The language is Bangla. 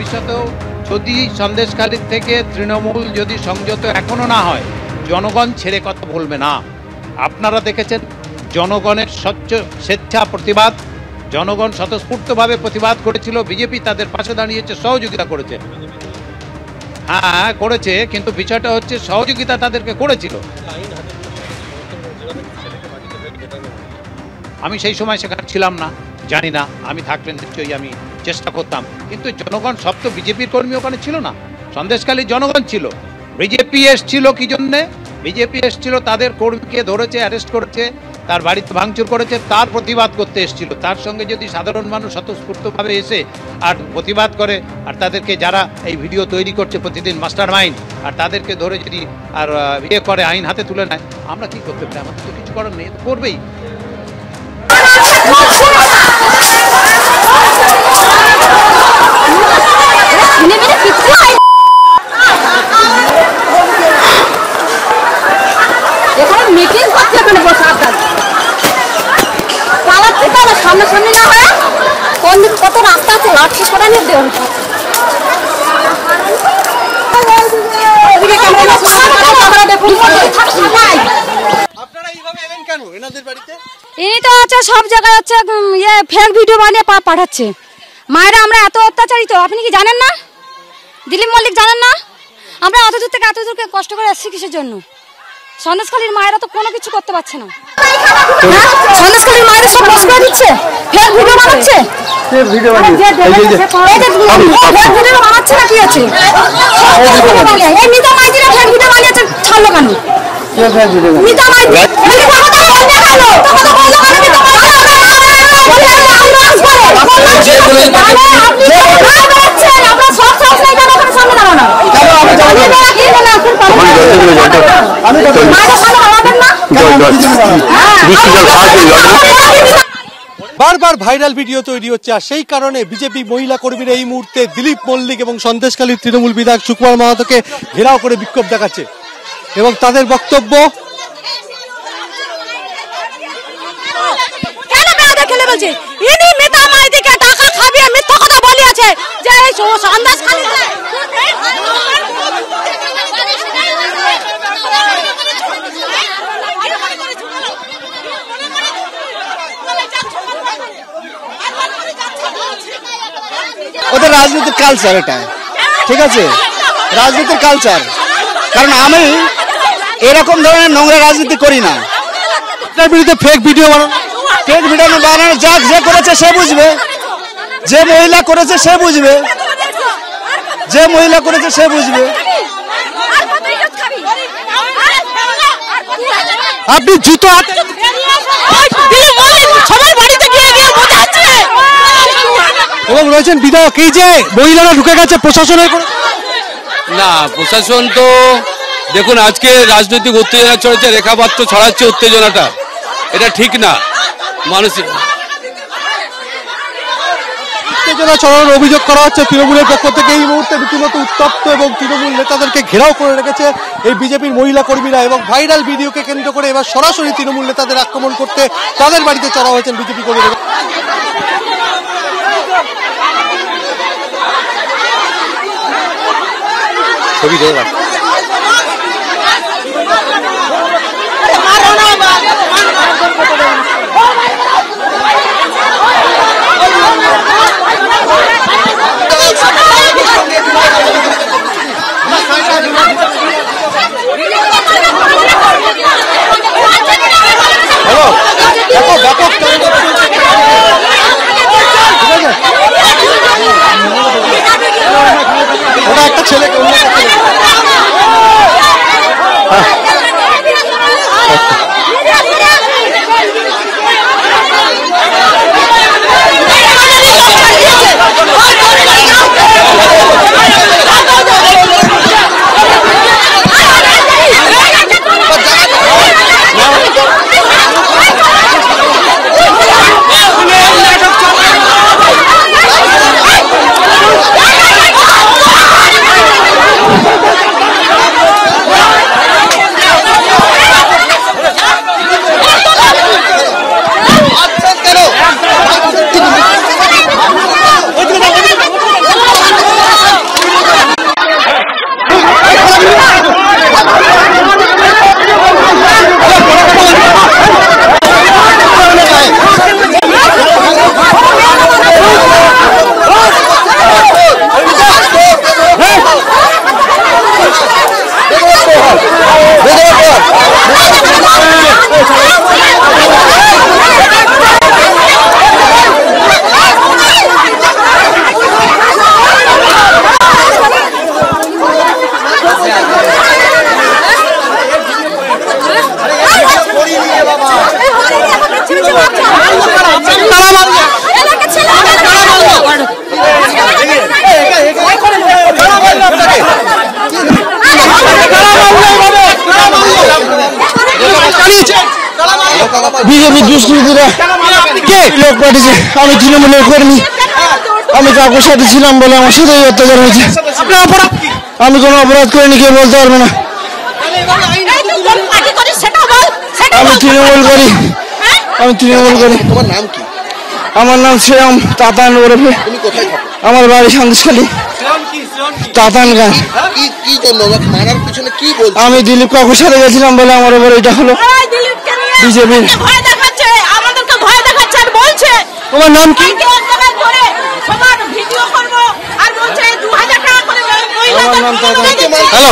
ভবিষ্যতেও যদি সন্দেশখালী থেকে তৃণমূল যদি সংযত এখনো না হয়, জনগণ ছেড়ে কথা বলবে না। আপনারা দেখেছেন জনগণের স্বেচ্ছা প্রতিবাদ, জনগণ স্বতঃস্ফূর্তভাবে প্রতিবাদ করেছিল, বিজেপি তাদের পাশে দাঁড়িয়েছে, সহযোগিতা করেছে। হ্যাঁ করেছে, কিন্তু বিষয়টা হচ্ছে সহযোগিতা তাদেরকে করেছিল। আমি সেই সময় সেখানে ছিলাম না, জানি না, আমি থাকলে নিশ্চয়ই আমি চেষ্টা করতাম, কিন্তু জনগণ সব তো বিজেপির কর্মী ওখানে ছিল না, সন্দেশখালীর জনগণ ছিল। বিজেপি এসছিল কি জন্যে? বিজেপি এসছিল তাদের কর্মীকে ধরেছে, অ্যারেস্ট করেছে, তার বাড়িতে ভাঙচুর করেছে, তার প্রতিবাদ করতে এসেছিল। তার সঙ্গে যদি সাধারণ মানুষ স্বতঃস্ফূর্তভাবে এসে আর প্রতিবাদ করে, আর তাদেরকে যারা এই ভিডিও তৈরি করছে প্রতিদিন মাস্টার মাইন্ড, আর তাদেরকে ধরে যদি আর ইয়ে করে, আইন হাতে তুলে নেয়, আমরা কি করতে পারি? আমাদের তো কিছু করার নেই, করবেই। মিটিং করছে এখানে বসে চালাচ্ছে তো সামনাসামনি না হয় কোন দিন কত রাস্তা আছে লাঠি সরা নিয়ে দেওয়া ইনি তো হচ্ছে সব জায়গায় হচ্ছে ইয়ে ফেক ভিডিও বানিয়ে পাঠাচ্ছে। মায়েরা আমরা এত অত্যাচারিত, আপনি কি জানেন না? দিলীপ মল্লিক জানেন না? আমরা এত দূর থেকে এত দূরকে কষ্ট করে আসছি কিসের জন্য? সন্দেশখালীর মায়েরা তো কোনো কিছু করতে পারছে না। সন্দেশখালীর মায়েরা সব বস করে দিচ্ছে, ফেক ভিডিও বানাচ্ছে। ফেক ভিডিও বানাচ্ছে না কি আছে? এই মিতা মাইদিরা ফেক ভিডিও বানিয়েছে, ছাড়লো কেন? মিতা মাইদি বারবার ভাইরাল ভিডিও তৈরি হচ্ছে, আর সেই কারণে বিজেপি মহিলা কর্মীরা এই মুহূর্তে দিলীপ মল্লিক এবং সন্দেশখালীর তৃণমূল বিধায়ক সুকুমার মাহাতোকে ঘেরাও করে বিক্ষোভ দেখাচ্ছে এবং তাদের বক্তব্য ওদের রাজনীতির কালচার, এটা ঠিক আছে, রাজনীতির কালচার। কারণ আমি এরকম ধরনের নোংরা রাজনীতি করি না। এটার বিরুদ্ধে ফেক ভিডিও বানানো যাক, যে করেছে সে বুঝবে, যে মহিলা করেছে সে বুঝবে, যে মহিলা করেছে সে বুঝবে। আপনি জুতো হাতে এবং রয়েছেন বিধায়ক, এই যে মহিলারা ঢুকে গেছে প্রশাসনের না, প্রশাসন তো দেখুন আজকে রাজনৈতিক উত্তেজনা চলছে, রেখাপাত্র ছড়াচ্ছে উত্তেজনাটা, এটা ঠিক না। মানুষের উত্তেজনা ছড়ানোর অভিযোগ করা হচ্ছে তৃণমূলের পক্ষ থেকে। এই মুহূর্তে রীতিমতো উত্তপ্ত এবং তৃণমূল নেতাদেরকে ঘেরাও করে রেখেছে এই বিজেপির মহিলা কর্মীরা, এবং ভাইরাল ভিডিওকে কেন্দ্র করে এবার সরাসরি তৃণমূল নেতাদের আক্রমণ করতে তাদের বাড়িতে চড়া হয়েছেন বিজেপি কর্মীরা। ছবি দেওয়া ওটা একটা ছেলেকে বিজেপি দুষ্কৃতীরা কে লোক পাঠিয়েছে। আমি তৃণমূলের কর্মী, আমি কাকুর সাথে ছিলাম বলে আমার সাথে অত্যাচার হয়েছে। আমি কোনো অপরাধ করিনি, কেউ বলতে পারবে না। আমি তৃণমূল করি, আমি তৃণমূল করি। তোমার নাম কি? আমার নাম শ্রেয়ম তাতান ওরফে, তুমি কোথায় থাকো? আমার বাড়ি সন্দেশখালী তাতানগঞ্জ। কি জন্য মারার পিছনে কি বলছো? আমি দিলীপ কাকুর সাথে গেছিলাম বলে আমার উপর এটা হলো। বিজেপি ভয় দেখাচ্ছে, আমাদেরকে ভয় দেখাচ্ছে আর বলছে তোমার নাম কি? সবার ভিডিও করবো আর বলছে 2000 টাকা করে আমার নাম তাতান। হ্যালো।